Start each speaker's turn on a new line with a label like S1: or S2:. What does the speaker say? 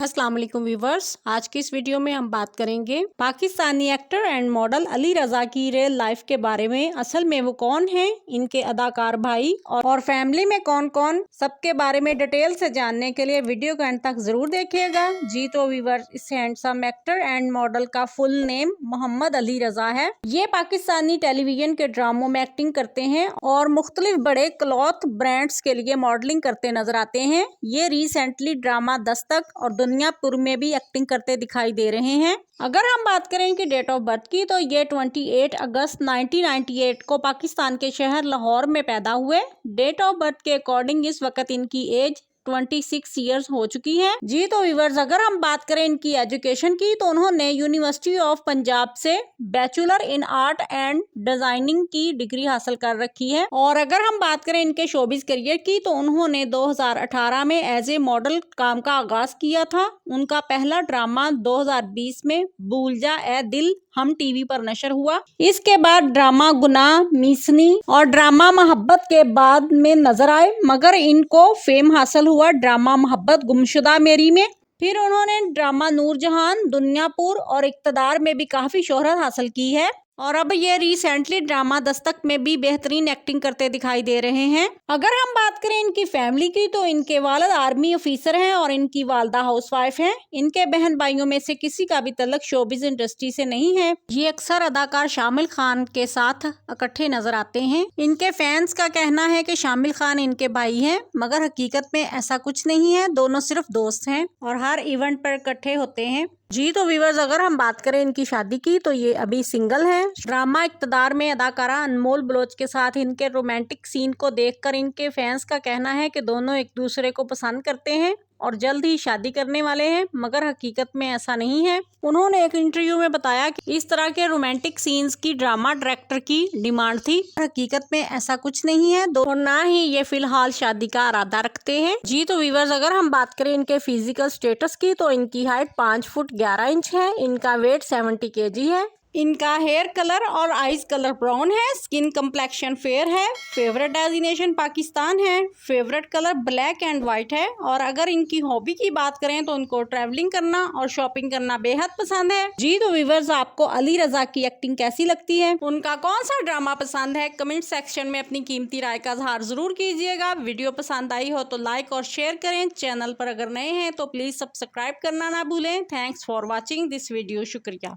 S1: अस्सलाम वालेकुम व्यूवर्स, आज की इस वीडियो में हम बात करेंगे Pakistani actor and model Ali Raza की रियल लाइफ के बारे में। असल में वो कौन हैं, इनके अदाकार भाई और फैमिली में कौन कौन, सबके बारे में डिटेल से जानने के लिए वीडियो को एंड तक जरूर देखिएगा। जी तो व्यूवर्स, इस हैंडसम एक्टर एंड मॉडल का फुल नेम मोहम्मद अली रजा है। ये पाकिस्तानी टेलीविजन के ड्रामों में एक्टिंग करते हैं और मुख्तलिफ बड़े क्लॉथ ब्रांड्स के लिए मॉडलिंग करते नजर आते हैं। ये रिसेंटली ड्रामा दस्तक और दुनियापुर में भी एक्टिंग करते दिखाई दे रहे हैं। अगर हम बात करें इनकी डेट ऑफ बर्थ की, तो ये 28 अगस्त 1998 को पाकिस्तान के शहर लाहौर में पैदा हुए। डेट ऑफ बर्थ के अकॉर्डिंग इस वक्त इनकी एज 26 ईयर्स हो चुकी है। जी तो व्यूवर्स, अगर हम बात करें इनकी एजुकेशन की, तो उन्होंने यूनिवर्सिटी ऑफ पंजाब से bachelor in art and designing की डिग्री हासिल कर रखी है। और अगर हम बात करें इनके शोबिज करियर की, तो उन्होंने 2018 में एज ए मॉडल काम का आगाज किया था। उनका पहला ड्रामा 2020 में भूल जा ए दिल हम टीवी पर नशर हुआ। इसके बाद ड्रामा गुनाह, मिसनी और ड्रामा मोहब्बत के बाद में नजर आए, मगर इनको फेम हासिल हुआ ड्रामा मोहब्बत गुमशुदा मेरी में। फिर उन्होंने ड्रामा नूरजहान, दुनियापुर और इक्तदार में भी काफी शोहरत हासिल की है। और अब ये रिसेंटली ड्रामा दस्तक में भी बेहतरीन एक्टिंग करते दिखाई दे रहे हैं। अगर हम बात करें इनकी फैमिली की, तो इनके वालिद आर्मी ऑफिसर हैं और इनकी वालदा हाउसवाइफ हैं। इनके बहन भाइयों में से किसी का भी तल्लुक शोबिज इंडस्ट्री से नहीं है। ये अक्सर अदाकार शामिल खान के साथ इकट्ठे नजर आते हैं। इनके फैंस का कहना है कि शामिल खान इनके भाई हैं, मगर हकीकत में ऐसा कुछ नहीं है। दोनों सिर्फ दोस्त हैं और हर इवेंट पर इकट्ठे होते हैं। जी तो व्यूवर्स, अगर हम बात करें इनकी शादी की, तो ये अभी सिंगल है। ड्रामा इक्तदार में अदाकारा अनमोल बलोच के साथ इनके रोमांटिक सीन को देखकर इनके फैंस का कहना है कि दोनों एक दूसरे को पसंद करते हैं और जल्द ही शादी करने वाले हैं, मगर हकीकत में ऐसा नहीं है। उन्होंने एक इंटरव्यू में बताया कि इस तरह के रोमांटिक सीन्स की ड्रामा डायरेक्टर की डिमांड थी। हकीकत में ऐसा कुछ नहीं है और ना ही ये फिलहाल शादी का इरादा रखते हैं। जी तो व्यूवर्स, अगर हम बात करें इनके फिजिकल स्टेटस की, तो इनकी हाइट 5 फुट 11 इंच है। इनका वेट 70 kg है। इनका हेयर कलर और आईज कलर ब्राउन है। स्किन कम्प्लेक्शन फेयर है। फेवरेट डेजिनेशन पाकिस्तान है। Favourite colour black and white है। और अगर इनकी हॉबी की बात करें, तो उनको ट्रैवलिंग करना और शॉपिंग करना बेहद पसंद है। जी तो व्यूवर्स, आपको अली रजा की एक्टिंग कैसी लगती है, उनका कौन सा ड्रामा पसंद है, कमेंट सेक्शन में अपनी कीमती राय का इजहार जरूर कीजिएगा। वीडियो पसंद आई हो तो लाइक और शेयर करें। चैनल पर अगर नए हैं तो प्लीज सब्सक्राइब करना ना भूलें। Thanks for watching this video. शुक्रिया।